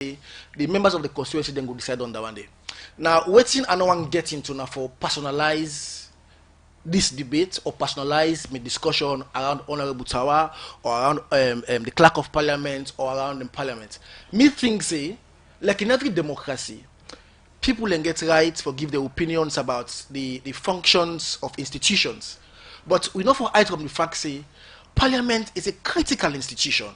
the members of the constituency then go decide on that one day. Now, waiting and no one get into now for personalize this debate or personalize my discussion around Honorable Tawa or around the clerk of parliament or around the parliament. Me think say, like in every democracy, people can get right for give their opinions about the functions of institutions. But we know for item the fact say, parliament is a critical institution,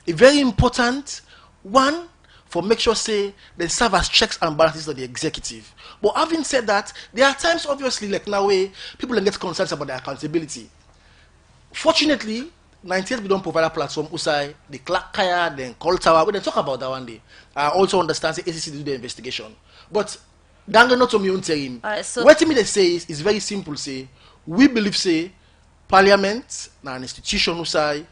a very important one for make sure say they serve as checks and balances of the executive. But having said that, there are times obviously like now where people get concerns about their accountability. Fortunately, 98 we don't provide a platform usai the clerk kaya then call tower. We then talk about that one day. I also understand the ACC do the investigation. But Danga not to me interim. So what me they say is very simple. Say we believe say parliament na an institution usai.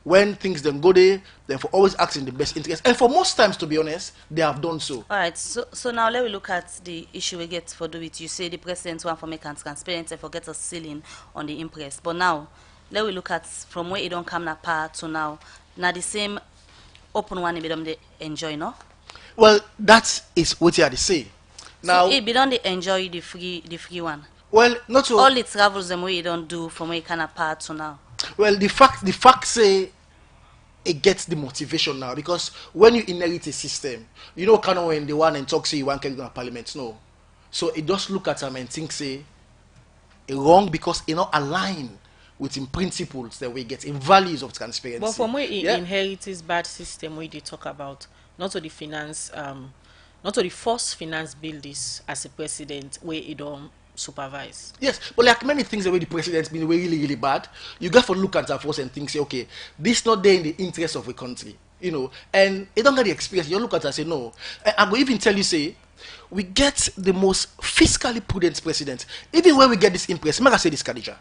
When things then go there, then for always act in the best interest. And for most times, to be honest, they have done so. All right. So now let me look at the issue we get for do it. You say the president want for make transparent and forget a ceiling on the impress. But now, let me look at from where it don't come na part to now. Now the same open one it be them they enjoy, no? Well, that is what you had to say. Now, so it be don't they enjoy the free one. Well, not so. All the travels them way you don't do from where it kind of part to now. Well, the fact say it gets the motivation now because when you inherit a system, you know, kind of when the one and talk say you want to get in parliament, no. So it just look at them and think say it wrong because it not align with in principles that we get in values of transparency. But from where it inherits this bad system we they talk about, not to the finance, not to the first finance bill this as a president where it don't supervise. Yes, but like many things the way the president's been really bad, you got to look at that first and think, say, okay, this not there in the interest of the country, you know, and you don't get the experience. You look at it and say, no. I will even tell you, say, we get the most fiscally prudent president. Even when we get this impress, I'm going to say this, Khadija.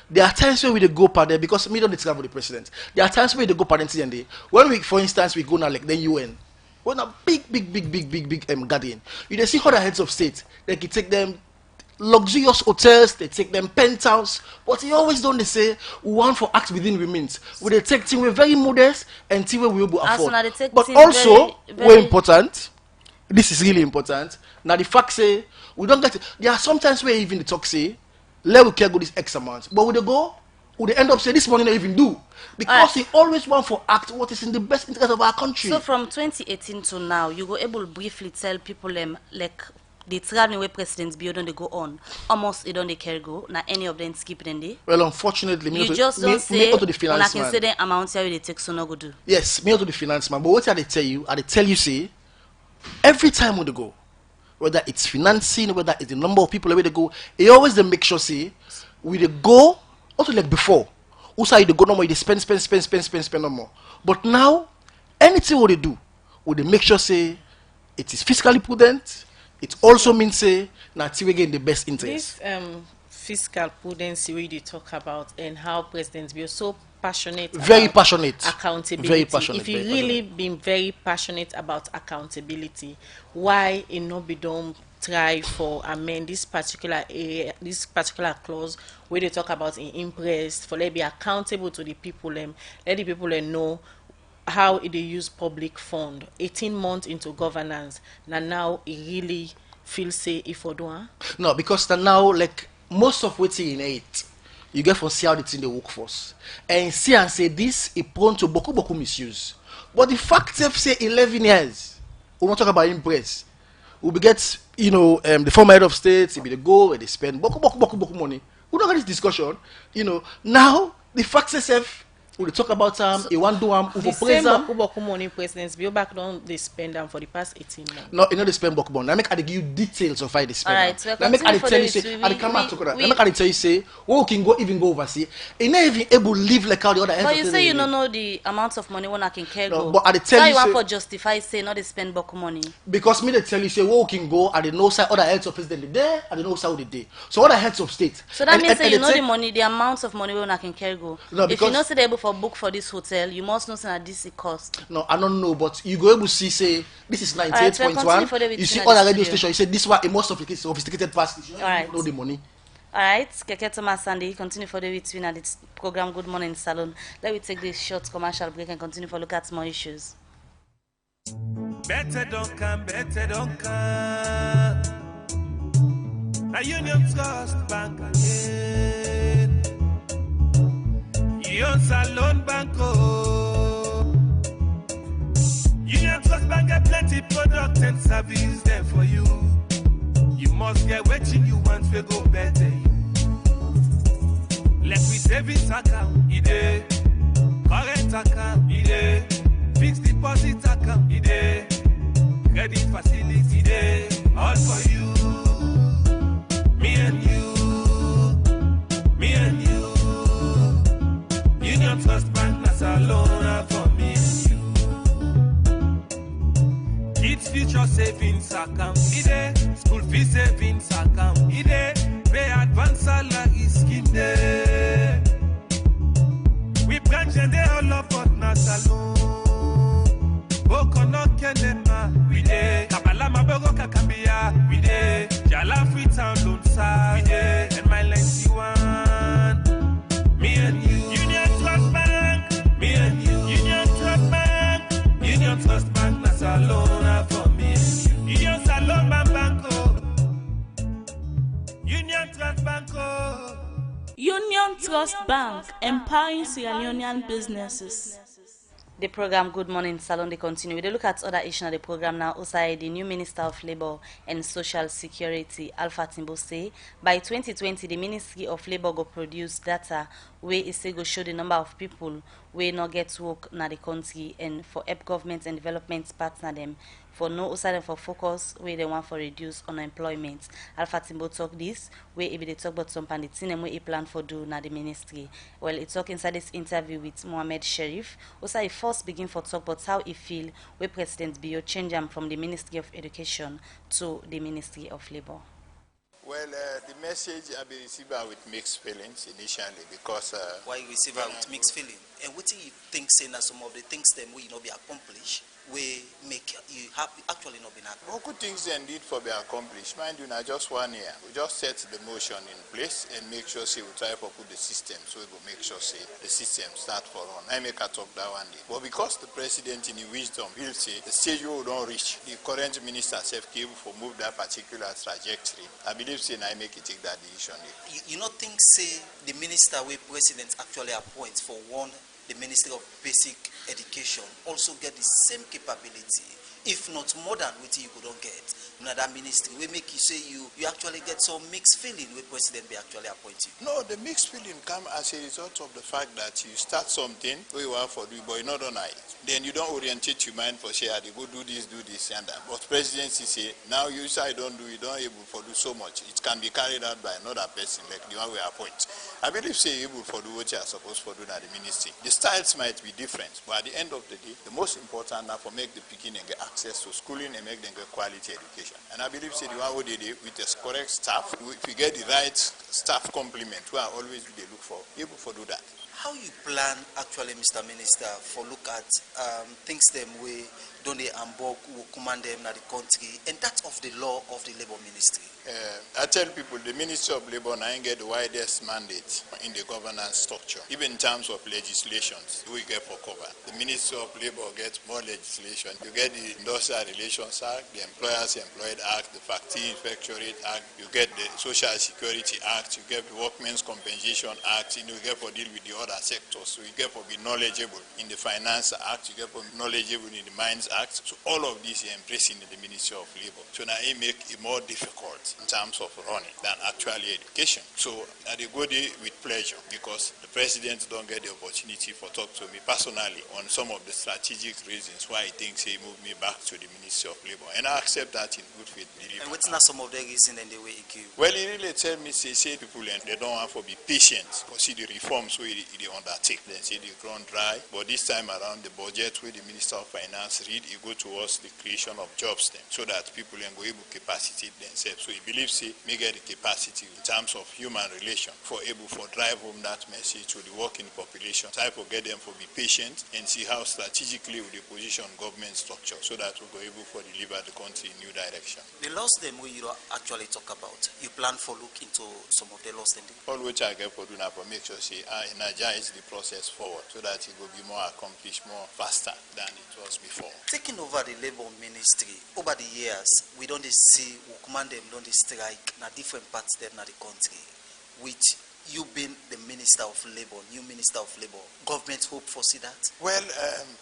There are times where we go par there because we don't travel the president. There are times where they go par there. When we, for instance, we go now like the UN. When a big gathering, you see other heads of state, like you take them luxurious hotels, they take them penthouse, but he always don't they say we want for act within remains. We they take things we're very modest and things we will afford. But also, very important, this is really important. Now the fact say we don't get it. There are sometimes where even the talk say, let we care go this X amount. But would they go? Would they end up say this money not even do? Because he always want for act what is in the best interest of our country. So from 2018 to now, you go able to briefly tell people like the traveling way presidents be don't they go on almost they don't they care go now any of them skip it in day. Well, unfortunately, you just don't say to the finance when I can say the amount here they take so no go do. Yes, me to the finance man. But what they tell you, say every time when they go, whether it's financing, whether it's the number of people where they go, they always they make sure say we they go also like before. Also they go no more, they spend no more. But now anything what they do, would they make sure say it is fiscally prudent. It also means say that we get the best interest. This fiscal prudence we do talk about and how presidents be so passionate. Very passionate. Accountability. Very passionate. If you really been very passionate about accountability, why it not be done try for amend this particular area, this particular clause where they talk about in impress for they be accountable to the people let the people know how they use public fund 18 months into governance now it really feels say if or do no because now like most of what's in it you get for see how it's in the workforce and see and say this is prone to boku misuse but the fact of say 11 years we won't talk about impress we be get the former head of state it be the goal where they spend boku money we don't get this discussion now the fact itself we talk about a one do the same boku money presidents be back down they spend them for the past 18 months. No, they spend boku money. I make I give you details of how they spend. Alright, so I make I tell you say I come out to that. I make I tell you say we can go overseas. They not even able to live like how the other. But you say you don't know the amount of money one I can care no, go. But I tell you want for justify say not they spend boku money. Because me they tell you say we can go and they know side other heads of president there and they know side the day. So other heads of state. So that means say you know the money, the amount of money one I can care go. No, if you know say they able for book for this hotel. You must know that this is cost. No, I don't know, but you go able to see this is 98.1. You see all the radio station. You say this one a more sophisticated past. You know the money. All right, Keke Thomas Sandy, continue for the between at this program Good Morning Salone. Let me take this short commercial break and continue for look at more issues. Better don't come, better don't come. Now Union Trust Bank again. Union Salone Banco. Union Trust Bank get plenty product and service there for you. You must get what you want to go better. Let me savings account, ide. Current account, ide. Fixed deposit account, ide. Credit facility, ide. All for you. Me and you. Me and you. Union Trust Bank, that's a loan for me and you. Kids Future Savings account, ide. School fee savings account, ide. Pay advance salary scheme, ide. We branch and they all up at Nasalon. Boko no kenema, we dey. Kabala mabogo kakambia, we dey. Jala Freetown Lone Star, we dey. And my lengthy one, me and you. Union Trust Bank, me and you. Union Trust Bank, Union Trust Bank, Nasalona for me and you. Union Salone Banco, Union Trust Banco. Union Trust Bank, empowering Sierra Leonean businesses. The program Good Morning Salone, they continue. We look at other issues of the program now. Also, the new Minister of Labour and Social Security, Alpha Timbo, say by 2020, the Ministry of Labour will produce data where it say go show the number of people where not get work in the country and for help government and development partner them for no also for focus where they want for reduce unemployment. Alpha Timbo talk this where it be they talk about some pandemic where he plan for do na the ministry. Well, it talk inside this interview with Mohammed Sharif. Also, he first begin for talk about how he feel where President Bio change him from the Ministry of Education to the Ministry of Labour. Well, the message I be received with mixed feelings initially because why you receive with mixed feeling, and what do you think saying that some of the things them will not be accomplished, we make you happy actually not been happy. Well, good things indeed for be accomplished. Mind you, now just 1 year, we just set the motion in place and make sure say we try to put the system so we will make sure say the system start for on. I make a talk that one day, but because the president in his wisdom will say the stage you don't reach, the current minister self capable for move that particular trajectory. I believe say I make it take that decision. You not think say the minister where president actually appoints for one, the Ministry of Basic Education also get the same capability, if not more than what you couldn't get in that ministry. We make you say you actually get some mixed feeling with president be actually appointed. No, the mixed feeling come as a result of the fact that you start something where you want for do, but you not done it. Then you don't orientate your mind for say, they go do this, and that. But presidency say, now you say don't do, you don't able for do so much. It can be carried out by another person like the one we appoint. I believe say able for do what you are supposed for do at the ministry. The styles might be different, but at the end of the day, the most important now for make the beginning get access to schooling and make them get quality education. And I believe say the one who did it with the correct staff, if we get the right staff complement, we are always they look for able for do that. How you plan actually, Mr. Minister, for look at things them way don't they will command them in the country, and that's of the law of the Labour Ministry. I tell people the Ministry of Labour now get the widest mandate in the governance structure. Even in terms of legislations, we get for cover. The Ministry of Labour gets more legislation. You get the Industrial Relations Act, the Employers Employed Act, the Factory Inspectorate Act, you get the Social Security Act, you get the Workmen's Compensation Act, you get for deal with the other sectors. So you get for be knowledgeable in the Finance Act, you get for be knowledgeable in the Mines Act. So all of these are embracing in the Ministry of Labour. So now it make it more difficult in terms of running than actually education. So I go there with pleasure because the president don't get the opportunity for talk to me personally on some of the strategic reasons why he thinks he moved me back to the Ministry of Labour. And I accept that in good faith. And what's not some of the reasons and the way it give? Well, he really tell me, say people and they don't want to be patient for see the reforms where they undertake. Then say they ground dry. But this time around the budget where the Minister of Finance read, he go towards the creation of jobs then, so that people can go able to capacitate themselves. So he believes say may get the capacity in terms of human relation for able for drive home that message to the working population. Try to get them to be patient and see how strategically we position government structure so that we go able to deliver the country in new direction. The loss them we you actually talk about, you plan for look into some of the loss them? All which I get for do now for make sure I energize the process forward so that it will be more accomplished, more faster than it was before. Taking over the labor ministry, over the years, we don't see workmen them don't strike na different parts them na the country, which you being the Minister of Labour, new Minister of Labour, government hope for see that? Well,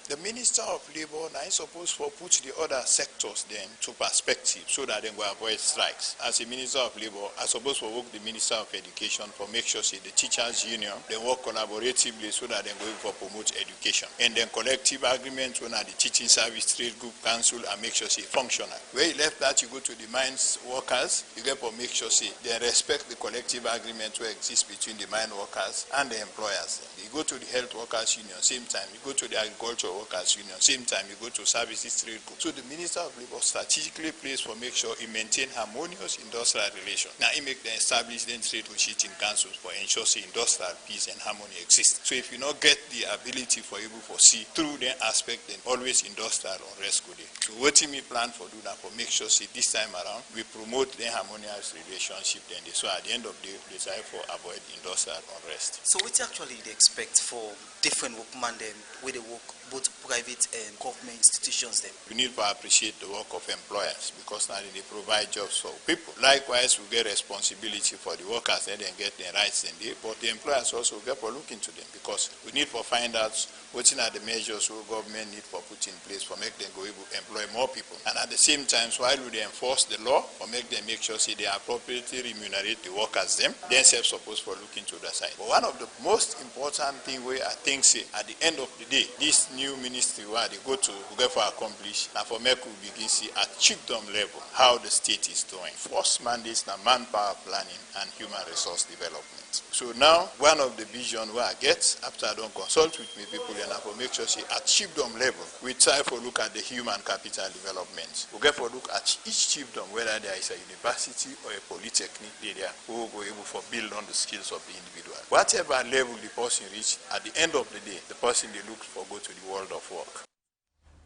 the Minister of Labour now is supposed to put the other sectors then to perspective so that they will avoid strikes. As a Minister of Labour, I suppose to work the Minister of Education for make sure say the teachers union they work collaboratively so that they go for promote education. And then collective agreement when the teaching service trade group council and make sure say functional. Where you left that you go to the mines workers, you get for make sure say they respect the collective agreement where exists between the mine workers and the employers. You go to the health workers union, same time. You go to the agriculture workers union, same time. You go to services trade group. So the Minister of Labour strategically plays for make sure he maintain harmonious industrial relations. Now he make the establish then trade negotiating councils for ensure say industrial peace and harmony exist. So if you not get the ability for able to see through the aspect, then always industrial unrest go there. So what me plan for do that for make sure say this time around we promote the harmonious relationship then. So at the end of the day, we try for avoid industrial unrest. So what actually they expect for different workmen them where they work both private and government institutions them? We need to appreciate the work of employers because now they provide jobs for people. Likewise, we get responsibility for the workers and then get their rights in there, but the employers also get for look into them because we need to find out what are the measures who government need for put in place for make them go able to employ more people. And at the same time, so while they enforce the law or make them make sure say they appropriately remunerate the workers them, then supposed for looking to the side. But one of the most important thing where I think say at the end of the day, this new ministry where they go to get for accomplish and for make we begin see at chiefdom level how the state is doing. First mandates na manpower planning and human resource development. So now one of the vision where I get after I don't consult with me people and I for make sure say at chiefdom level we try for look at the human capital development. We get for look at each chiefdom whether there is a university or a polytechnic area who will go able for build on the skills of the individual. Whatever level the person reach, at the end of the day, the person they look for go to the world of work.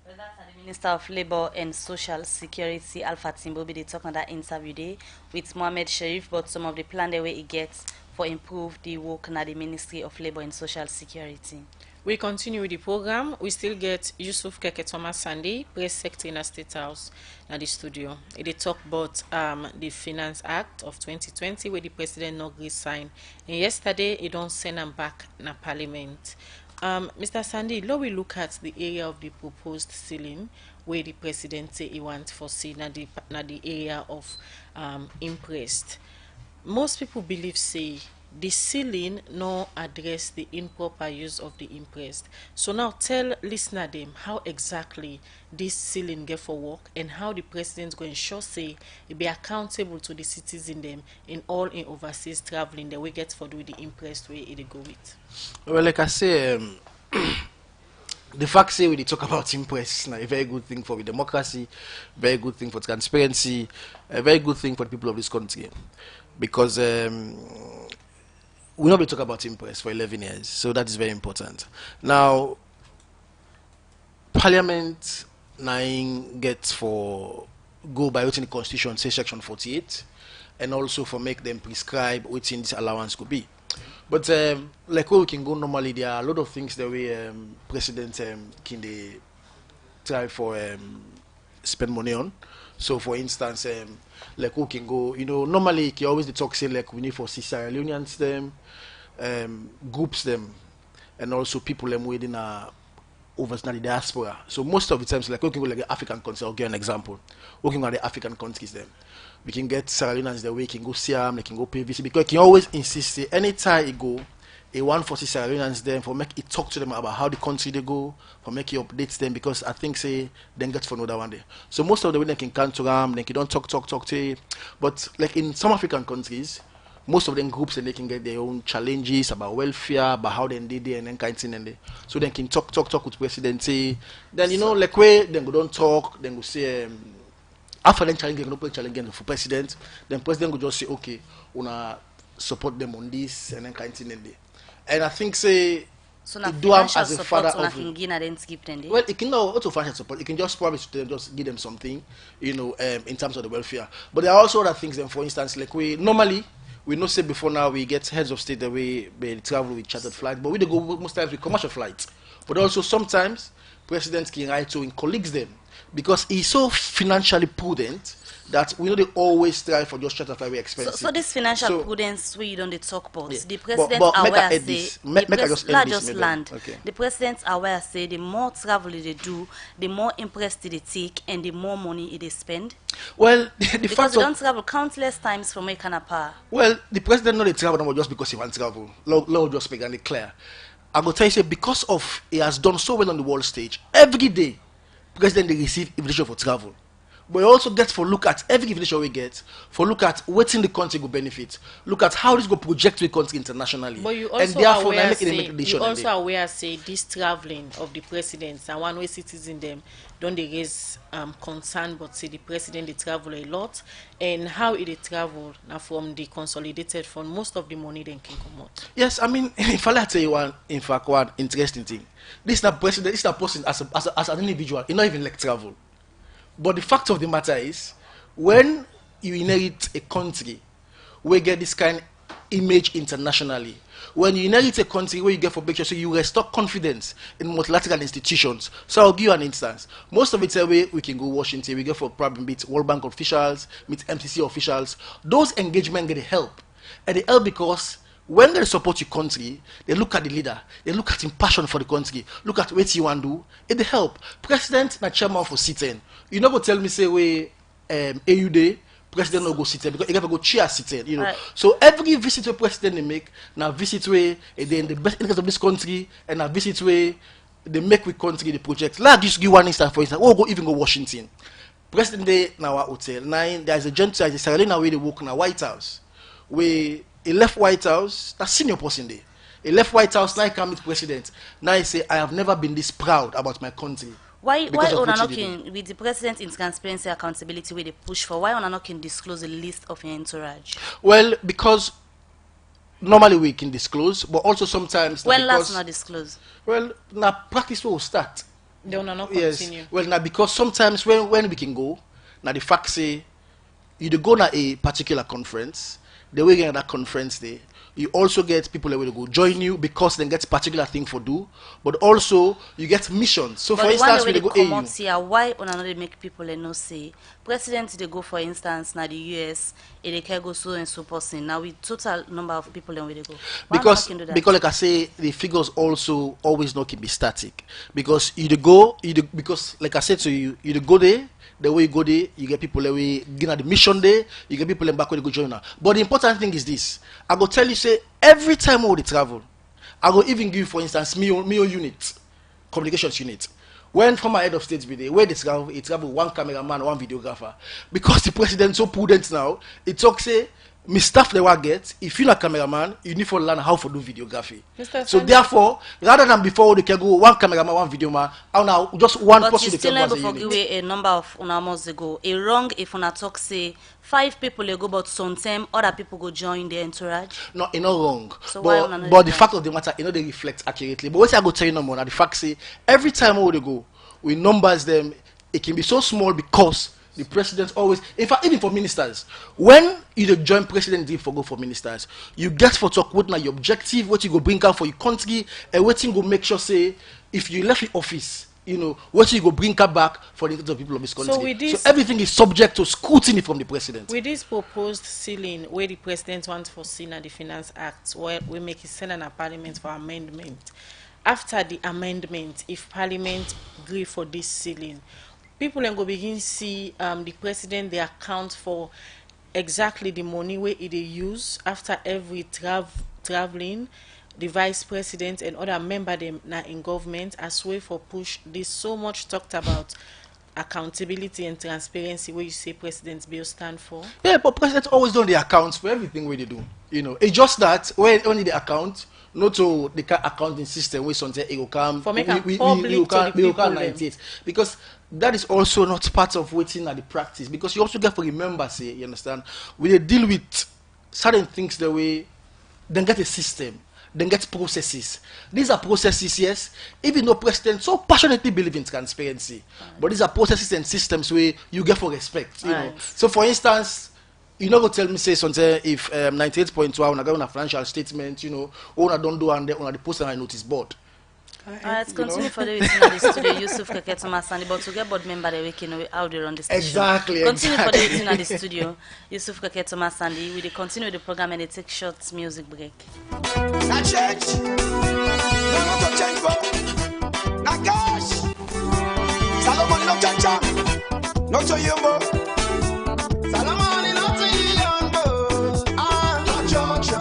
Well, that's the Minister of Labour and Social Security, Alpha Timbobi, they talk on that interview day with Mohamed Sharif, but some of the plan the way he gets for improve the work in the Ministry of Labour and Social Security. We continue with the program. We still get Yusuf Keke Thomas Sunday, Press Secretary in the State House, in the studio. They talk about the Finance Act of 2020 where the President not signed. And yesterday, he don't send them back in Parliament. Mr. Sunday, now we look at the area of the proposed ceiling where the President say he wants to see the area of interest. Most people believe say the ceiling no address the improper use of the interest. So now tell listener them how exactly this ceiling get for work and how the president go ensure say it be accountable to the citizen them in all in overseas traveling the way get for do the interest way it go with. Well, like I say, the fact say we talk about impress is a very good thing for the democracy, very good thing for transparency, a very good thing for the people of this country, because we not be talk about impress for 11 years, so that is very important. Now, Parliament 9 gets for go by within the Constitution, say Section 48, and also for make them prescribe within this allowance could be. But like where we can go normally, there are a lot of things that we President can they try for spend money on. So for instance, like who can go, you know, normally you always talk say like we need for Sierra Leoneans them, groups them, and also people them within overseas the diaspora. So most of the times like we can go like the African countries. I'll give an example. Working on the African countries them. We can get Sierra Leoneans the way, can go see them, they can go pay visit, because he always insist say anytime you go, a 140 Sierra Leoneans them for make it talk to them about how the country they go, for make you updates them, because I think say then get for another one day. So most of the way they can come to them, they can don't talk to you. But like in some African countries, most of them groups and they can get their own challenges about welfare, about how they did it and then kind of thing and they. So they can talk with president. Then you know like where then go don't talk, then go say after then challenge for president, then president will just say okay, una support them on this and then kind of thing in there. And I think say So now do am financial as a support father on a of thing and then skip them. well, it can not also financial support. It can just promise to them, just give them something, in terms of the welfare. But there are also other things. And for instance, like we normally we know say before now we get heads of state that we travel with chartered flight, but we dey go most times with commercial flights. But also sometimes presidents can write to in colleagues them because he's so financially prudent that we know they always strive for just charter flight expensive. So this financial prudence we don't dey talk about. Yeah. The president But make I aware add say this. Make I just end this, madam. land. Okay. The president aware say the more travel they do, the more interest they take, and the more money they spend. Well, the Because fact they of don't travel countless times from Ekanapa. well, the president not dey travel no more just because he wants travel. Lord just make it clear. I go tell you say because of he has done so well on the world stage, every day president they receive invitation for travel. But you also get for look at every invitation we get for look at what in the country will benefit. Look at how this go project the country internationally. But you also and therefore aware make say, it a decision. you also aware say this traveling of the presidents and one way citizens them don't they raise concern, but say the president they travel a lot and how it they travel now from the consolidated fund, most of the money then can come out. Yes, I mean, if I tell you one interesting thing, this not president, this not person as an individual, he not even like travel. But the fact of the matter is, when you inherit a country where you get this kind of image internationally, when you inherit a country where you get for picture, so you restore confidence in multilateral institutions. So I'll give you an instance. Most of it's a way we can go Washington, we go for probably meet World Bank officials, meet MCC officials. Those engagements get help. And they help because when they support your country, they look at the leader, they look at him passion for the country, look at what you want to do, it help. President na chairman for sitting. You not go tell me say we AU day, president no go sitting because he never go chair sitting, Right. So every visit to president they make, now visit way in the best interest of this country, and now visit way they make with country the project. Like just give one instance for instance, even go Washington. President day now our hotel. Now there's a gentleman, there's a Sierra Leone way they work in a White House. Where he left White House, that's senior person there. He left White House, now he come meet president. Now he say, I have never been this proud about my country. Why Because of on what he did. knocking with the president in transparency accountability where they push for? Why on knocking disclose the list of your entourage? Well, because normally we can disclose, but also sometimes When because, last not disclose? well, now practice will start. They will not Yes. continue. Well, now because sometimes when we can go, now the fact say you dey go na a particular conference, the way you get that conference there, you also get people that will go join you because they get particular thing for do, but also you get missions. So But for the one instance, way when they they go come AU, out here, why on another make people know say president they go for instance now the US, they can go so and so person. Now with total number of people then where they go. Why because not can do that? because like I say, the figures also always not can be static because because like I said to you, you dey go there. The way you go there, you get people that way get at the mission there, you get people in back where they go join now. But the important thing is this: I go tell you, say every time we travel, I go even give, for instance, me own unit, communications unit. When former head of state be there, where they travel one cameraman, one videographer, because the president so prudent now, it talks say. Me staff they will get. If you're not cameraman, you need to learn how to do videography. Mr. So Sandy. therefore, rather than before they can go one cameraman, one video man, now just one But person you they still can go never as a forgive unit. a number of months ago. A wrong if una talk say 5 people they go, but sometimes other people go join the entourage. No, it's not wrong. So why una but no but do the that? fact of the matter, they reflect accurately. But what I go tell you no more, now the fact say every time we go, we numbers them. It can be so small because the president always, in fact, even for ministers, when you dey join president deal for go for ministers, you get for talk what now your objective, what you go bring out for your country, and what you go make sure say if you left the office, what you go bring back for the interest of people of this country. with this- so everything is subject to scrutiny from the president. With this proposed ceiling where the president wants for sin at the Finance Act, where we make it send an parliament for amendment. After the amendment, if parliament agree for this ceiling, people then go begin see the president they account for exactly the money where they use after every traveling, the vice president and other member them now in government as way for push this so much talked about accountability and transparency where you say president's bill stand for. Yeah, but president always done the accounts for everything where they do. It's just that when only the account, not to the accounting system where something it will come. For make am public to the people them. 98 because that is also not part of waiting at the practice because you also get to remember, say, you understand, we dey deal with certain things the way then get a system, then get processes. These are processes, yes, even though president so passionately believe in transparency, but these are processes and systems where you get for respect, you know. So for instance, you know, go tell me say something if 98.2 on a financial statement, you know, owner don't do and on the post and I notice board. Let's continue for the waiting at the studio. Yusuf Keke Thomas Sandy, but to get board member the week, you know, how they run the station. Exactly. Continue for the waiting at the studio. Yusuf Keke Thomas Sandy. We continue with the program and they take short music break. Not change. No, not to change, bro. Not cash. Salomon, no cha-cha. Not to you, bro. Salomon, not to you, bro. Ah, not Georgia.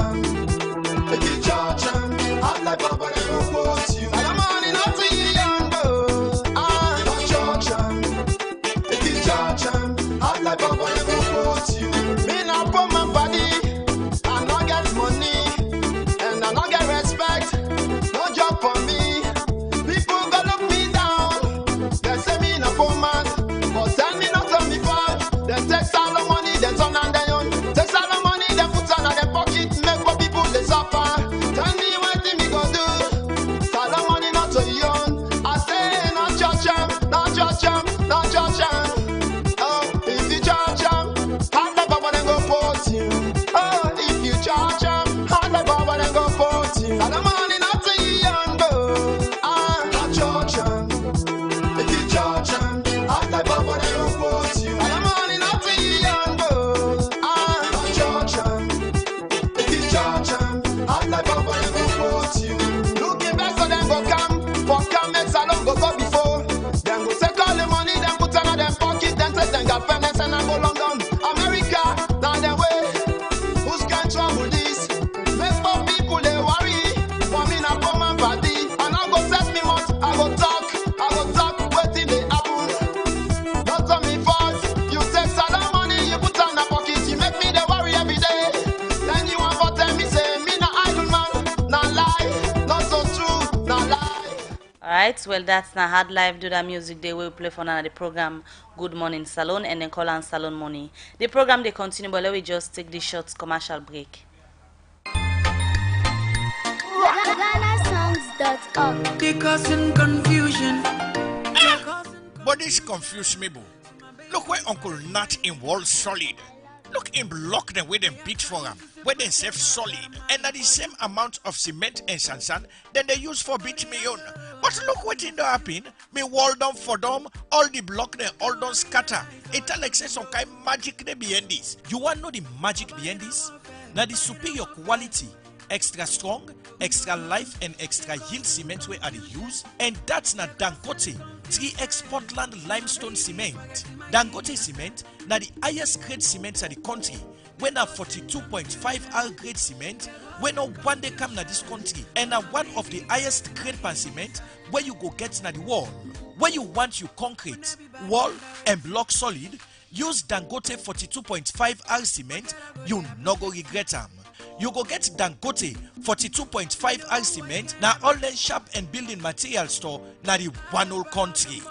Make it Georgia. I'm like Baba, they don't want you. Salomon, not to you, bro. Ah, not Georgia. Make it Georgia. I'm like Baba, they don't want you. Me not for my body. I not get money. And I not get respect. No job for me. People go look me down. They say me no poor man. But tell me not to me fall. They take all the money, they turn on their own. Take all the money, they put on their pocket. Make for people they suffer. Tell me what me go do. All the money not to you. I say not church, not church, not church. Oh, if you church, hard like Baba then go put you. Oh, if you church, hard like Baba then go put you. All the money not to you, go. Ah, not church. If you church, hard like Baba then go put you. All the money not to you, go. Ah, not church. If you church, hard like Baba then go put you. Looking back so them go come, for come make salon go before. Then go take all the money, then put on them pocket, then take them girlfriend and send and go London, America, now them way. Who's can trouble this? Make more people they worry. For me na come and party, and I go set me mouth, I go talk, waiting they happen. Not on me fault. You take salon money, you put on a pocket, you make me they worry every day. Then you want to tell me say me na idle man, na lie, not so true, na lie. Alright, well that's not hard life. Do that music they will play for now the program Good Morning Salone and then call on Salone Money. The program they continue, but let me just take the short commercial break. GhanaSongs.org. They causing confusion. But this confuse me, boo. Look where Uncle Nat in Wall Solid. Look in block them where them beat for them, where they save solid, and at the same amount of cement and sand then they use for beat me on. But look what in the happen, me wall down for them, all the block they all don't scatter. It like say some kind magic they behind this. You want know the magic behind this? Now the superior quality, extra strong, extra life and extra yield cement where are the use, and that's not Dangote 3x Portland limestone cement. Dangote cement na the highest grade cement in the country. When a 42.5 R grade cement, when no one day come na this country, and a one of the highest grade pan cement where you go get na the wall. Where you want you concrete, wall and block solid, use Dangote 42.5 R cement, you no go regret them. You go get Dangote 42.5 R cement na all the shop and building material store na the one whole country.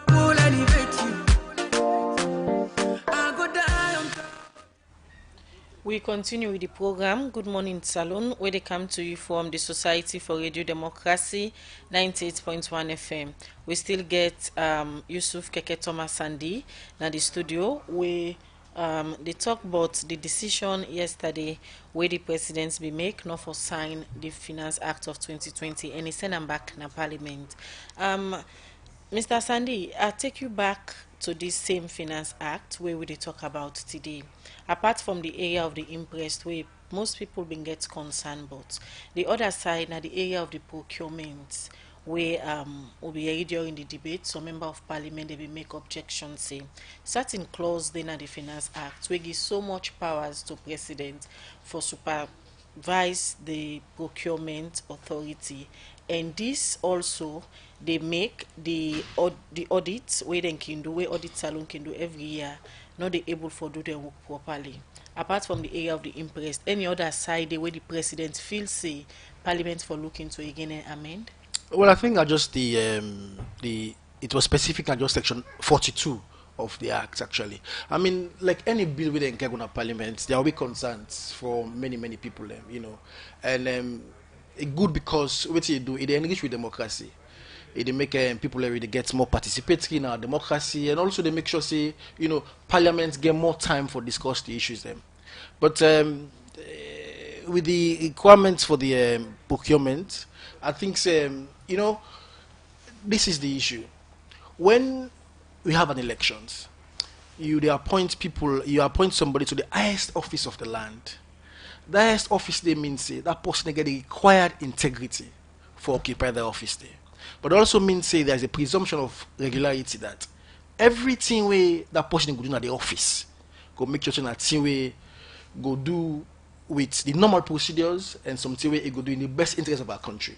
Will elevate you. I go die on top. We continue with the program Good Morning Salone, where they come to you from the Society for Radio Democracy 98.1 FM. We still get Yusuf Keke Thomas Sandy na the studio where they talk about the decision yesterday where the presidents be make not for sign the Finance Act of 2020 and he send them back na Parliament. Mr. Sandy, I take you back to this same Finance Act where we talk about today. Apart from the area of the imprest where most people been get concerned about, the other side now the area of the procurement where will be heard during the debate. So member of parliament they will make objections say certain clause then at the Finance Act will give so much powers to president for supervise the procurement authority, and this also they make the audits where they can do where audit salon can do every year, not they able for do their work properly. Apart from the area of the imprest, any other side the way the president feels say parliament for look into again and amend? Well, I think I just it was specific at just section 42 of the act actually. I mean, like any bill within Keguna Parliament, there will be concerns from many people, and it good because what you do, it enrich with democracy. It make people really get more participatory in our democracy, and also they make sure say parliaments get more time for discuss the issues them. But with the requirements for the procurement, I think this is the issue. When we have an elections, they appoint people, you appoint somebody to the highest office of the land. The highest office they means say that person get the required integrity for occupy the office there. But also means say there's a presumption of regularity that everything way that person go do at the office, go make sure that thing way go do with the normal procedures and something way it go do in the best interest of our country.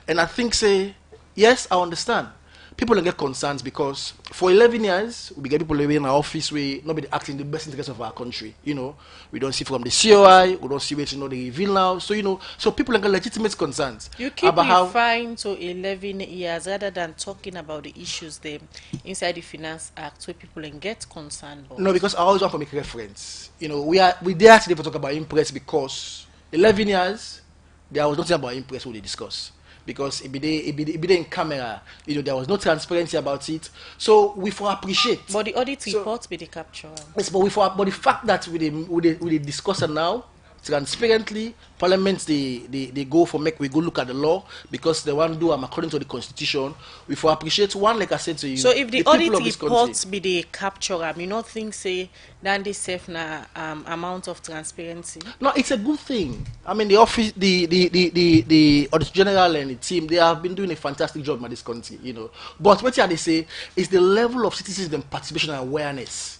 And I think say yes, I understand. People don't get concerns because for 11 years, we get people living in our office where nobody acting in the best interest of our country. We don't see from the COI, we don't see where they reveal now. So people don't get legitimate concerns. You keep about referring to 11 years rather than talking about the issues them inside the Finance Act where people can get concerned about. No, because I always want to make reference. We dare today to talk about impress because 11 years, there was nothing about impress what they discuss. Because it be in camera, there was no transparency about it. So we for appreciate. But the audit report be the capture. Yes, but the fact that we discuss it now transparently, parliaments they go for we go look at the law because they want to do according to the constitution. We for appreciate one, like I said to you. So if the audit reports be the capture, you not think say then they save na amount of transparency? No, it's a good thing. I mean the office the Auditor General and the team, they have been doing a fantastic job in this country, But what they say is the level of citizen participation and awareness,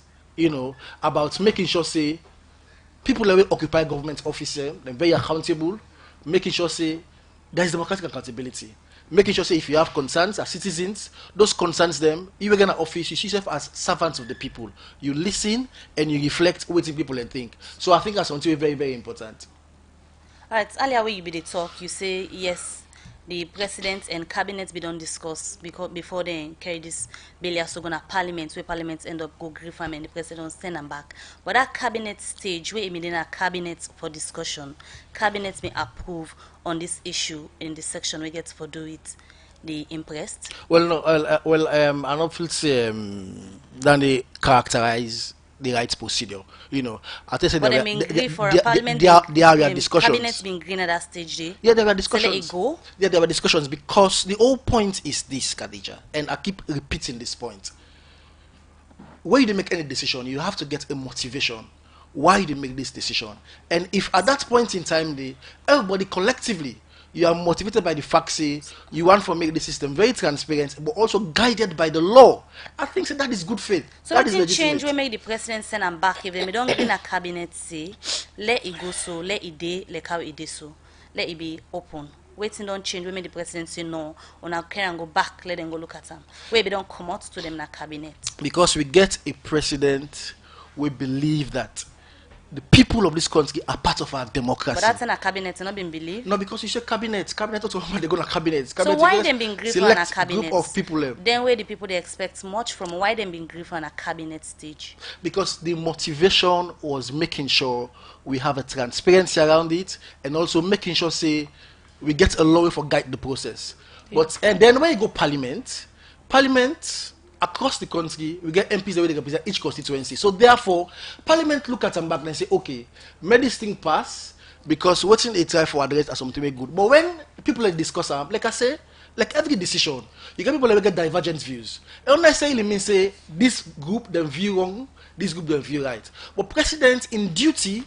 about making sure say people that will occupy government offices, they're very accountable, making sure say there is democratic accountability. Making sure say if you have concerns as citizens, those concerns them, you are gonna office, you see yourself as servants of the people. You listen and you reflect what people and think. So I think that's something very, very important. Alright, earlier when you be the talk, you say yes, the president and cabinet be don't discuss before they carry this bill so gonna parliament, where parliament end up go grief and the president send them back. But that cabinet stage where it in a cabinet for discussion, cabinet may approve on this issue in the section we get for do it. The impressed? Well, no. I don't feel say then they characterize the rights procedure. I tell you, but there are discussions. Cabinet being green at that stage, day. Yeah, there were discussions. So let it go? Yeah, there were discussions because the whole point is this, Khadija, and I keep repeating this point. When you make any decision, you have to get a motivation why you make this decision. And if at that point in time, everybody collectively, you are motivated by the fact say you want to make the system very transparent, but also guided by the law. I think that is good faith. So that is legitimate. Change we make the president send them back if they don't in a cabinet say let it go so, let it day like how it is so, let it be open. Waiting don't change we make the president say no, on our care and go back, let them go look at them. We don't come out to them in a cabinet. Because we get a president, we believe that the people of this country are part of our democracy. But that's in a cabinet, not being believed. No, because you say cabinet. Cabinet, they go to cabinet. So why them being grieved on a cabinet? Group of people. Then where the people they expect much from? Why them being grieved on a cabinet stage? Because the motivation was making sure we have a transparency around it, and also making sure say we get a law for guide the process. But and then when you go parliament across the country, we get MPs that represent each constituency. So therefore, Parliament look at them back and say, okay, may this thing pass because watching a try for address as something very good. But when people discuss, like I say, like every decision, you get people that get divergent views. It don't necessarily mean say this group them view wrong, this group them view right. But president in duty,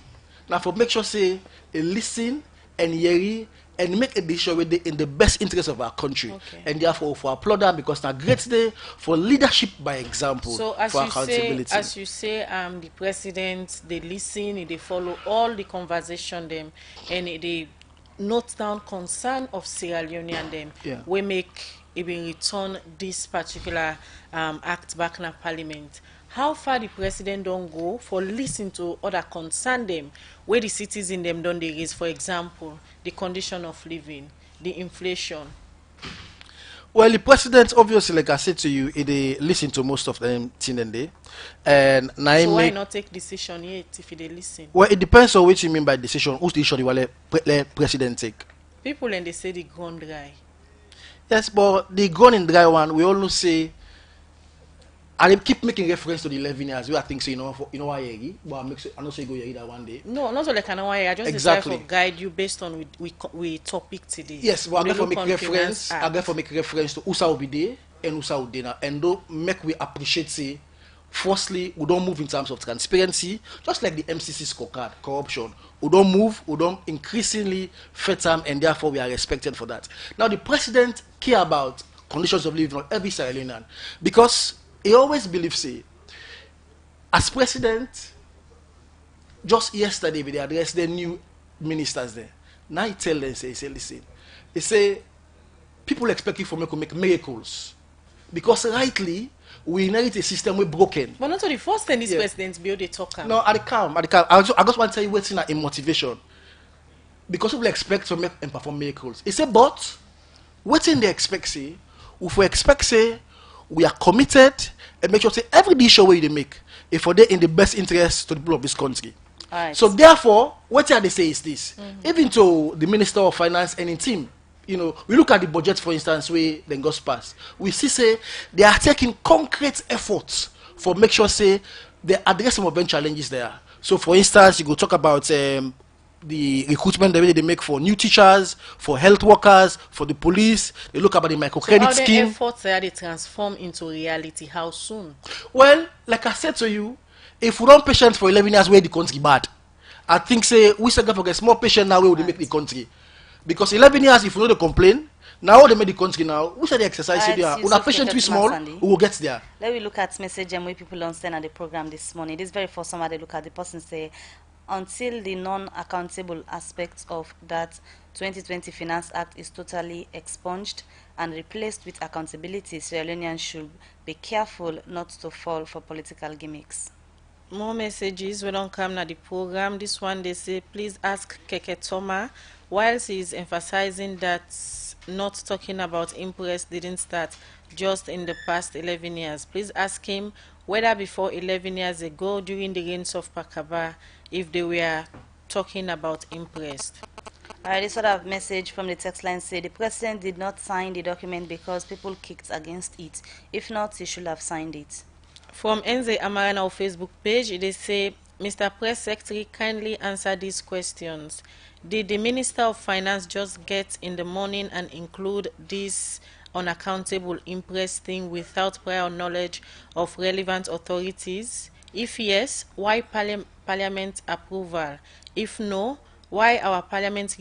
now for make sure say listen and hear and make a decision in the best interest of our country. Okay. And therefore, for applaud them because it's a great day for leadership by example, so as for you accountability. Say, as you say, the president, they listen, they follow all the conversation them, and they note down concern of Sierra Leone and them. Yeah. We make even return this particular act back in the parliament. How far the president don't go for listening to other concern them, where the citizens them don't they raise, for example, the condition of living, the inflation. Well, the president obviously, like I said to you, he listen to most of them thing and day, and now So why make. not take decision yet if they listen? Well, it depends on what you mean by decision. Who's the decision you want let president take? People and they say they gone dry. Yes, but the gone in dry one, we all say. I keep making reference to the 11 years. Where I think so, why but I know say go here that one day. No, not so like I just Exactly. try to guide you based on we topic today. Yes, but I We get for look make on reference. Finance I Act. get for make reference to Usa will be there and Usa will dinner, and don't make we appreciate say. Firstly, we don't move in terms of transparency, just like the MCC scorecard, corruption. We don't move, we don't increasingly fathom, and therefore we are respected for that. Now, the president care about conditions of living on every Sierra Leonean because he always believes, say, as president, just yesterday they addressed the new ministers there. Now he tell them, say, listen, he say, people expect you from me to make miracles because rightly, we inherit a system we're broken. But not the first thing this president build they talk about. No, at the calm. I just want to tell you what's in motivation. Because people expect to make and perform miracles. He said, but what's in they expect say, if we expect say we are committed and make sure say every decision way they make, if for they in the best interest to the people of this country. Right. So therefore, what they say is this. Even to the Minister of Finance and in team, we look at the budget, for instance, where then goes past. We see, say, they are taking concrete efforts for make sure, say, they address some of the challenges there. So, for instance, you go talk about the recruitment they make for new teachers, for health workers, for the police. They look about the microcredit so scheme. How the efforts are they transform into reality? How soon? Well, like I said to you, if we don't patient for 11 years, where the country bad, I think, say, we still get small patient now where we make the country. Because 11 years, if you know the complaint, now they make the country now, we say the exercise there. When a patient too small, we will get there. Let me look at message and where people understand at the program this morning. This very first time they look at the person say, until the non-accountable aspects of that 2020 Finance Act is totally expunged and replaced with accountability, Sierra Leoneans should be careful not to fall for political gimmicks. More messages we don't come na the program. This one they say, please ask Keke Toma, whilst he is emphasizing that not talking about Impress didn't start just in the past 11 years. Please ask him whether before 11 years ago during the reigns of Pakaba, if they were talking about Impress. This sort of message from the text line say the president did not sign the document because people kicked against it. If not, he should have signed it. From Enze Amarana on Facebook page, they say, Mr. Press Secretary, kindly answer these questions. Did the Minister of Finance just get in the morning and include this unaccountable Impress thing without prior knowledge of relevant authorities? If yes, why Parliament approval? If no, why our President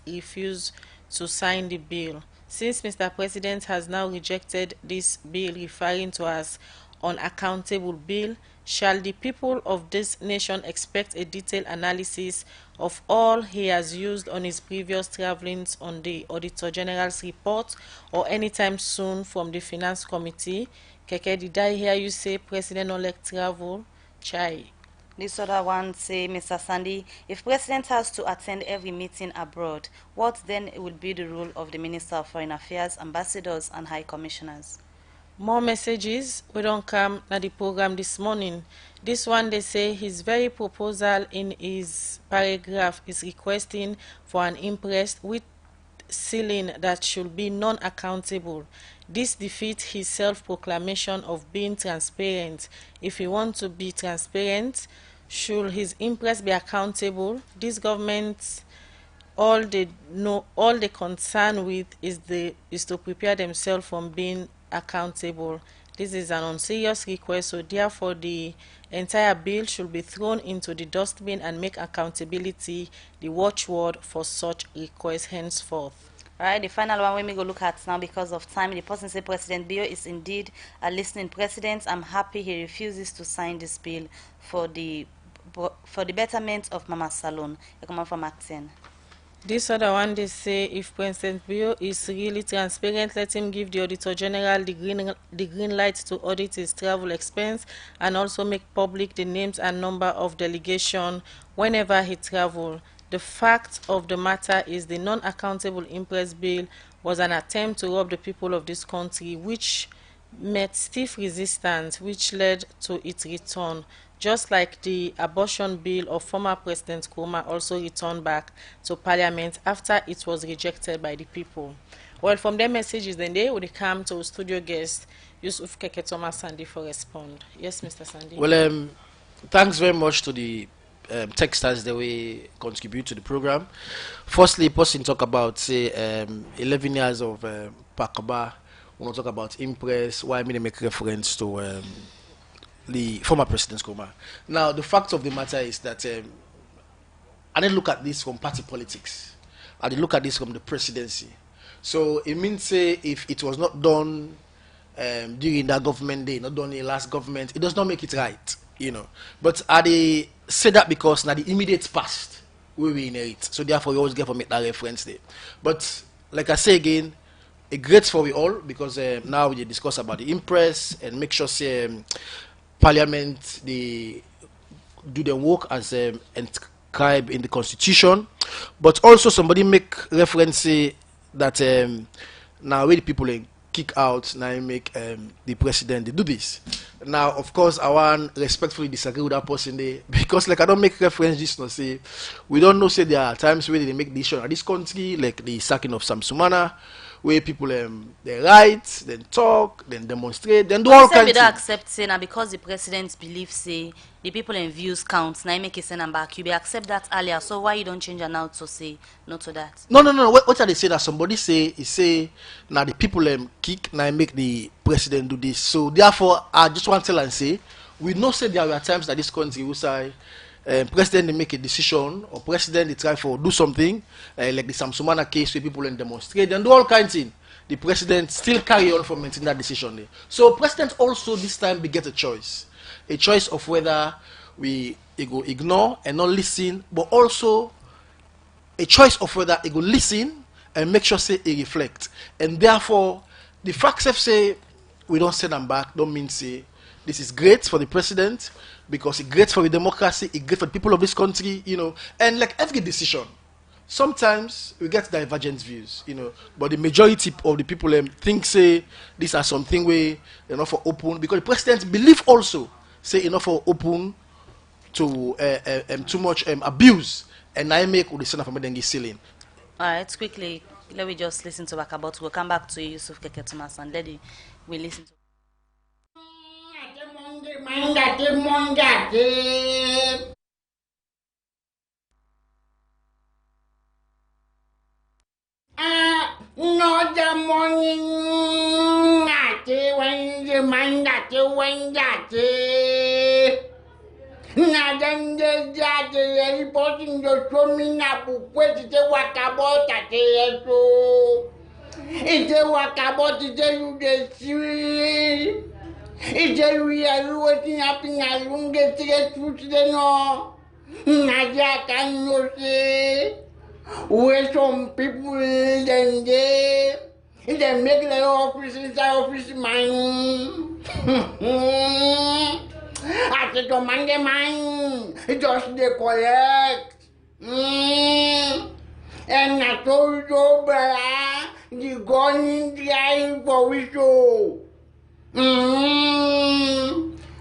refused to sign the bill? Since Mr. President has now rejected this bill referring to as unaccountable bill, shall the people of this nation expect a detailed analysis of all he has used on his previous travelings on the Auditor General's report or anytime soon from the Finance Committee? Keke, did I hear you say President-elect travel? Chai. This other one say, Mr. Sandy, if President has to attend every meeting abroad, what then would be the role of the Minister of Foreign Affairs, ambassadors, and high commissioners? More messages. We don't come at the program this morning. This one they say his very proposal in his paragraph is requesting for an Impress with ceiling that should be non-accountable. This defeats his self-proclamation of being transparent. If he wants to be transparent, should his Impress be accountable? This government, all they concern with is to prepare themselves from being accountable. This is an unserious request, so therefore the entire bill should be thrown into the dustbin and make accountability the watchword for such requests henceforth. Alright, the final one we go look at now because of time. The person say President Bio is indeed a listening president. I'm happy he refuses to sign this bill for the betterment of Mama Salone. I come from Acton. This other one they say if President Bio is really transparent, let him give the Auditor General the green light to audit his travel expense and also make public the names and number of delegation whenever he travel. The fact of the matter is the non-accountable Impress bill was an attempt to rob the people of this country, which met stiff resistance, which led to its return. Just like the abortion bill of former President Nkrumah also returned back to Parliament after it was rejected by the people. Well, from their messages, then they would come to studio guest Yusuf Keke Thomas Sandy for respond. Yes, Mr. Sandy. Well, thanks very much to the texters that we contribute to the program. Firstly, person talk about say 11 years of Pakaba. We want to talk about Impress. Why I mean make reference to the former President Nkrumah. Now, the fact of the matter is that I didn't look at this from party politics. I did look at this from the presidency. So it means say if it was not done during that government day, not done in the last government, it does not make it right, you know. But I say that because now the immediate past we inherit. So therefore we always get to make that reference there. But like I say again, it great for we all because now we discuss about the Impress and make sure say Parliament they do their work as inscribed in the Constitution. But also somebody make reference say that now where the people kick out, now you make the president they do this. Now of course I want respectfully disagree with that person there because like I don't make reference just no say we don't know say there are times where they make decision at this country like the sacking of Sam Sumana where people they write, then talk, then demonstrate, then do all kinds of things. Accept say now because the president believes say the people in views counts now make it send them back. You be accept that earlier. So why you don't change it now to say no to that? No. What are they say that somebody say is say now the people kick now make the president do this. So therefore I just want to tell and say we know say there are times that this country will say president they make a decision or president they try for do something like the Samsumana case where people demonstrate and do all kinds of things. The president still carry on from maintaining that decision there. So president also this time we get a choice of whether we go ignore and not listen, but also a choice of whether he go listen and make sure say he reflect. And therefore the facts have say we don't send them back don't mean say this is great for the president because it's great for the democracy, it's great for the people of this country, you know. And like every decision, sometimes we get divergent views, you know. But the majority of the people think say these are something where enough for open because the president believe also say enough for open to too much abuse and I make with the son of Amadengi ceiling. Alright, quickly let me just listen to Bakabot. We'll come back to you, Yusuf Keke Thomas, and let we listen to no the morning when the man that you went that na then the judge reporting the swimming up with the wakabot at the so it's a wakabot to tell you the sea. It's a real waiting up in a room get to get through to the no. Nadia can you see where some people then they make their office inside office mine. I said to Monday mine, just they collect. And I told you, brother, the gun drive for we show.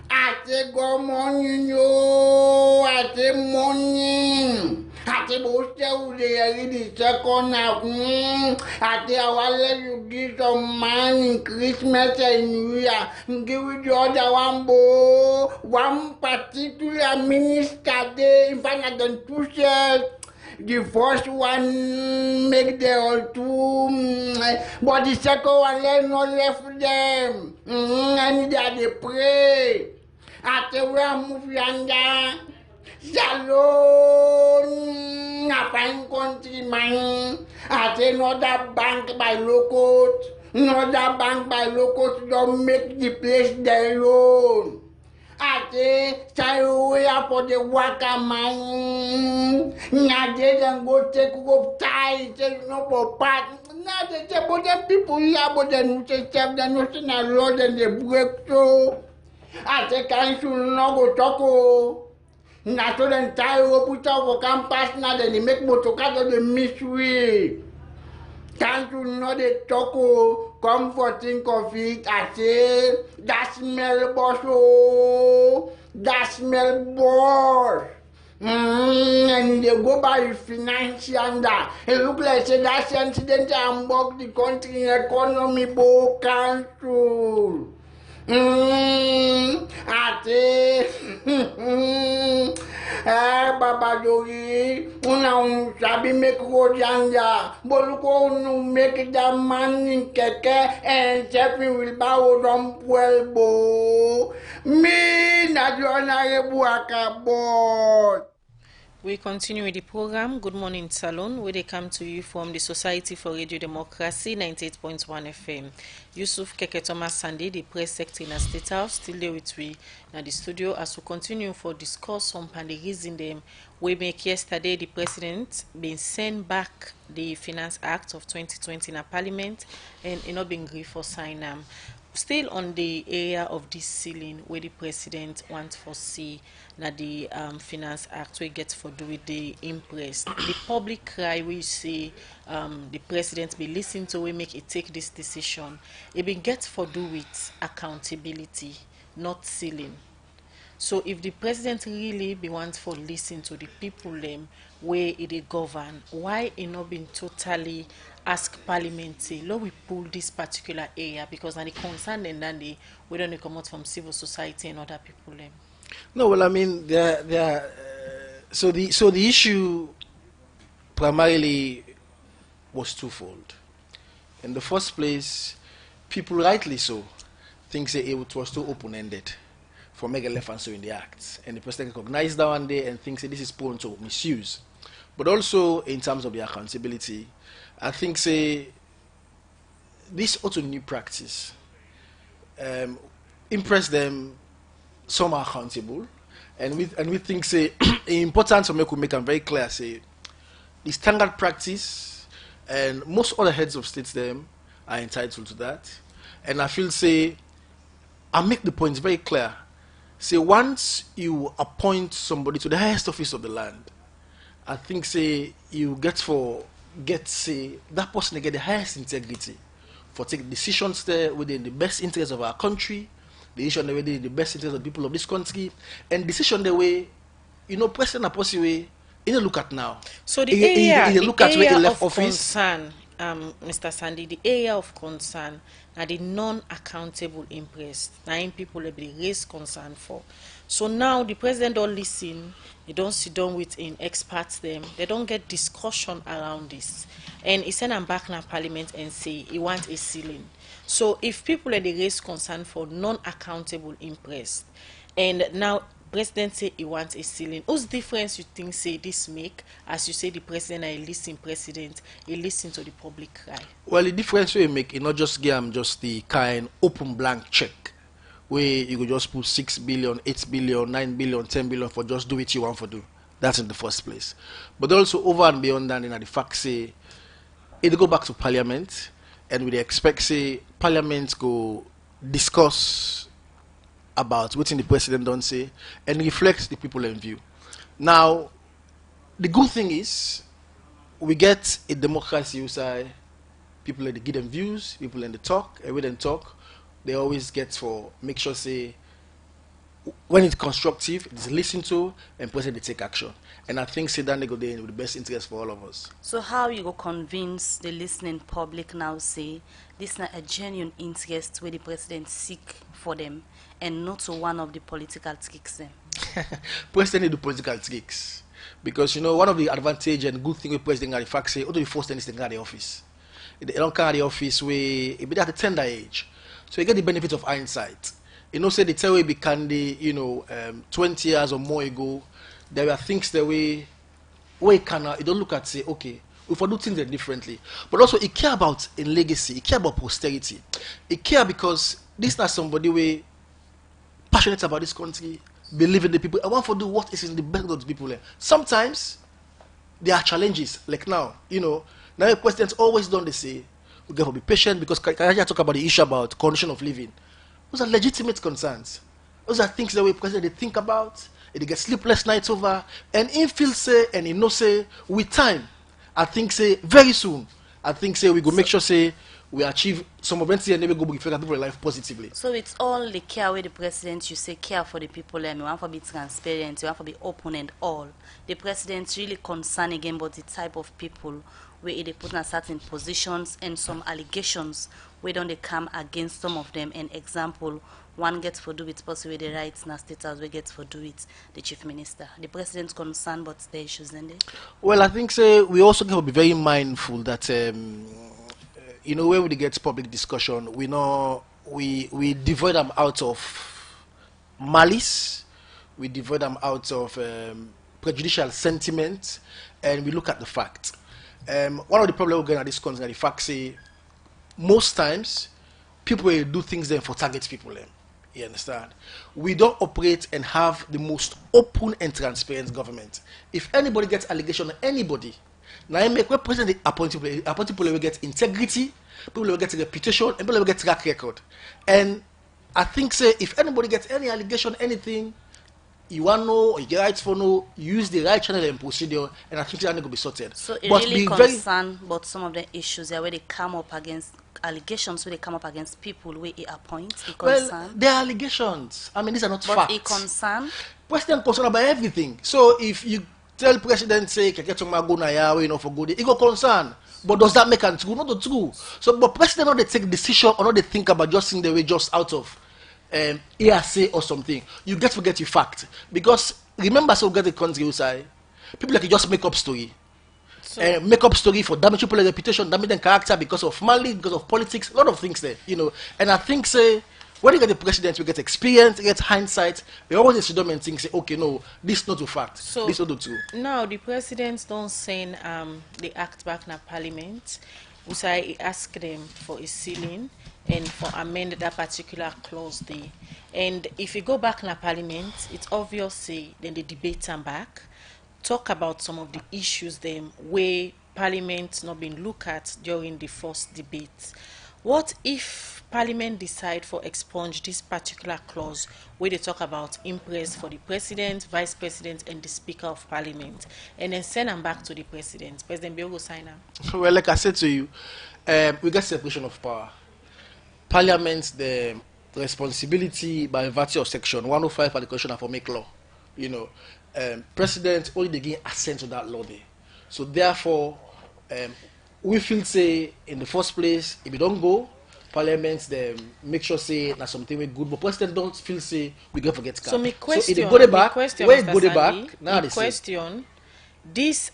I say good morning, yo. I say morning. I say most of the second now. I say I will let you give some money Christmas and New Year. Give it the other one, bo. One particular minister there. In fact, I don't push it. The first one make the all two, but the second one let not left them. And they pray. After we move yonder, Salone, a fine country man. At another bank by locals, another bank by locals don't make the place their own. Ate stay away for the worker man. Now they can go take up tie, take no for part. Now they say, but the people here, but then they say, the national law, then they break through. I say, can't you not go talk? Now so then tie up, put out for campus, now then they make motorcars of the mystery. Can't you know the taco? Come for think of it, I say, that smell boss, oh, that smell boss. And they go by financial and that. It look like say that incident and bug the country economy both cancel. Ate, Baba Jogi, una sabi make road yanja, boluko unu make that man in keke and Jeffrey will bow down puelbo. Me na Joana Rebuaka boy. We continue with the program Good Morning Salone, where they come to you from the Society for Radio Democracy 98.1 FM. Yusuf Keke Thomas Sunday, the press secretary in the State House, still there with we in the studio as we continue for discuss on the reason them we make yesterday the president been sent back the Finance Act of 2020 in a parliament and it not been agreed for sign still on the area of this ceiling where the president wants for see that the Finance Act we get for do with the impress. The public cry we say the president be listening to we make it take this decision. It been get for do with accountability, not ceiling. So if the president really be want for listen to the people them where it govern, why it not been totally ask parliament say, Lord, we pull this particular area because now the concern and then we don't come out from civil society and other people them. No, well, I mean, so the issue primarily was twofold. In the first place, people rightly so think say it was too open-ended for make a left answer in the act, and the president recognized that one day and thinks that this is prone to misuse. But also in terms of the accountability, I think say this auto new practice impress them. Some are accountable, and we think say important to make them very clear say the standard practice, and most other heads of states them are entitled to that, and I feel say I make the point very clear. Say once you appoint somebody to the highest office of the land, I think say you get say that person get the highest integrity for taking decisions there within the best interest of our country, decision the way the best interest of the people of this country, and decision the way president a policy way look at now. So the area look at where he left of office. concern, Mr. Sandy, the area of concern are the non-accountable impressed. Nine people will be raised concern for. So now the president don't listen, they don't sit down with experts them, they don't get discussion around this. And he send them back in parliament and say he wants a ceiling. So if people are raised concern for non-accountable impressed, and now president say he wants a ceiling, what's the difference you think say this make, as you say the president a listen president, he listen to the public cry? Well, the difference we make is not just give them just the kind open blank check where you could just put 6 billion, 8 billion, 9 billion, 10 billion for just do what you want to do. That's in the first place. But also over and beyond that, the fact say it go back to parliament, and we expect say parliament go discuss about what the president don't say and reflect the people in view. Now, the good thing is we get a democracy inside. People they give them views, people in the talk, and when they talk, they always get for make sure say when it's constructive, it's listened to, and president they take action. And I think say that they go there with the best interest for all of us. So how you go convince the listening public now say this is not a genuine interest where the president seek for them and not to one of the political tricks them? President need the political tricks. Because one of the advantage and good thing with president are the fact say although the first thing is to get the office. They don't carry the office where it be at the tender age. So you get the benefit of hindsight. Say they tell you be candy, 20 years or more ago, there were things that you don't look at say, okay, if I do things differently. But also it care about in legacy, it care about posterity. It care because this is not somebody we passionate about this country, believe in the people. I want to do what is in the best of the people. Sometimes there are challenges, like now, now the presidents always done they say, we got to be patient because I talk about the issue about condition of living. Those are legitimate concerns. Those are things that we president they think about, they get sleepless nights over, and in feel say and say with time, I think say very soon I think say we go make sure say we achieve some of them and then we go bring people life positively. So it's all the care where the president, you say care for the people, and you want to be transparent, you want to be open and all. The president's really concerned again about the type of people where they put in certain positions and some allegations where don't they come against some of them. An example, one gets for do with possibly the rights in state house, we get for do with the chief minister. The president's concerned about the issues, and Well, I think say we also have to be very mindful that you know, when we get public discussion, we know we devoid them out of malice, we devoid them out of prejudicial sentiment, and we look at the fact. One of the problems we're getting at this country is the fact say most times people will do things then for target people. You understand? We don't operate and have the most open and transparent government. If anybody gets allegation on anybody, now I make represent the appointed people will get integrity, people will get reputation, and people will get track record. And I think say if anybody gets any allegation, anything, you want to know or you get rights for know, use the right channel and procedure, and I think that will be sorted. so it But really be very concerned about some of the issues where they come up against allegations, where they come up against people where he appoints. well, they are allegations. I mean, these are not But facts. he concerned. President concerned about everything. So if you tell president say get some go na ya you know for good, he go concern. But does that make it true? Not the true. So but president not they take decision or not they think about just in the way just out of hearsay or something. You get to forget your fact. Because remember so get the country outside. People like just make up story. Make up story for damage people's reputation, damage their character because of malice, because of politics, a lot of things there, you know. And I think say when you get the president, we get experience, we get hindsight. We always sit down and think, say, okay, no, this is not a fact. So this is not true. now the presidents don't send the act back na parliament. I ask them for a ceiling and for amend that particular clause there. And if you go back na parliament, it's obvious say then they debate them back, talk about some of the issues them where parliament not been looked at during the first debate. What if parliament decide for expunge this particular clause where they talk about impress for the president, vice president, and the speaker of parliament, and then send them back to the president? President Bill will sign them. Well, like I said to you, we got separation of power. Parliament, the responsibility by virtue of section 105 of the Constitution for make law. You know, president only they give assent to that law there. So therefore, we feel say in the first place, if we don't go, parliament they make sure say that's something we good, but president don't feel say we go forget. So my question, so if they go back, question, where Mr. go they Sandy, back? Now they say. question, this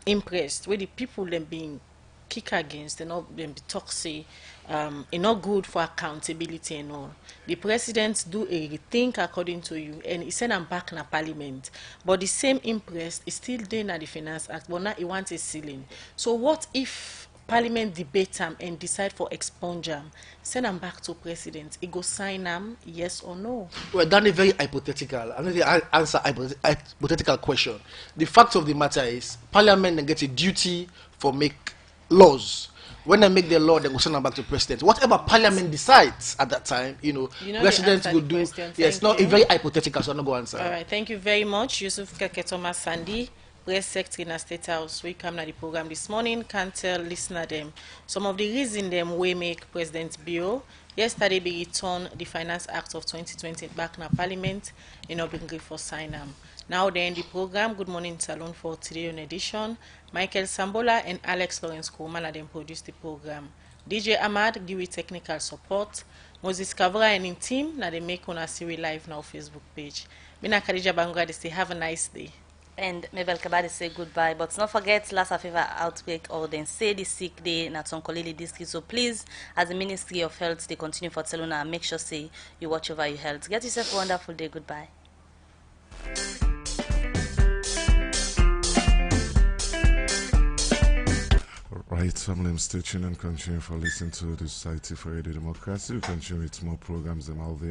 impressed where the people them being kick against and not them be talk say it's not good for accountability and all. The president do a rethink according to you and he send them back na parliament. But the same impressed is still there na the Finance Act, but now he wants a ceiling. So what if parliament debate them and decide for expunge them, send them back to president? He go sign them, yes or no? Well, that's a very hypothetical. I'm going to answer hypothetical question. The fact of the matter is, parliament then gets a duty for make laws. When they make the law, they go send them back to president. Whatever parliament decides at that time, you know president will do. Yes, not a very hypothetical, so I'm not going to answer. All right, thank you very much, Yusuf Kaketoma Sandy, Press Secretary in the State House. We come to the program this morning. Can tell listener them some of the reason them we make President Bill yesterday be return the Finance Act of 2020 back in Parliament in Obingri for sign them. Now then the program Good Morning Salone for today on edition. Michael Sambola and Alex Lawrence Koman are then produce the program. DJ Ahmad give you technical support. Moses Kavra and in team now they make on a series live now Facebook page. Mina Khadija Bangura they say have a nice day. And Mabel Kabadi say goodbye. But don't forget Lassa fever outbreak or then say the sick day na Tonkolili district. So please, as the Ministry of Health, they continue for Salona and make sure say you watch over your health. Get yourself a wonderful day. Goodbye. Right, family, I'm still tuning and continuing for listening to the Society for Radio Democracy. We continue with more programs than all there.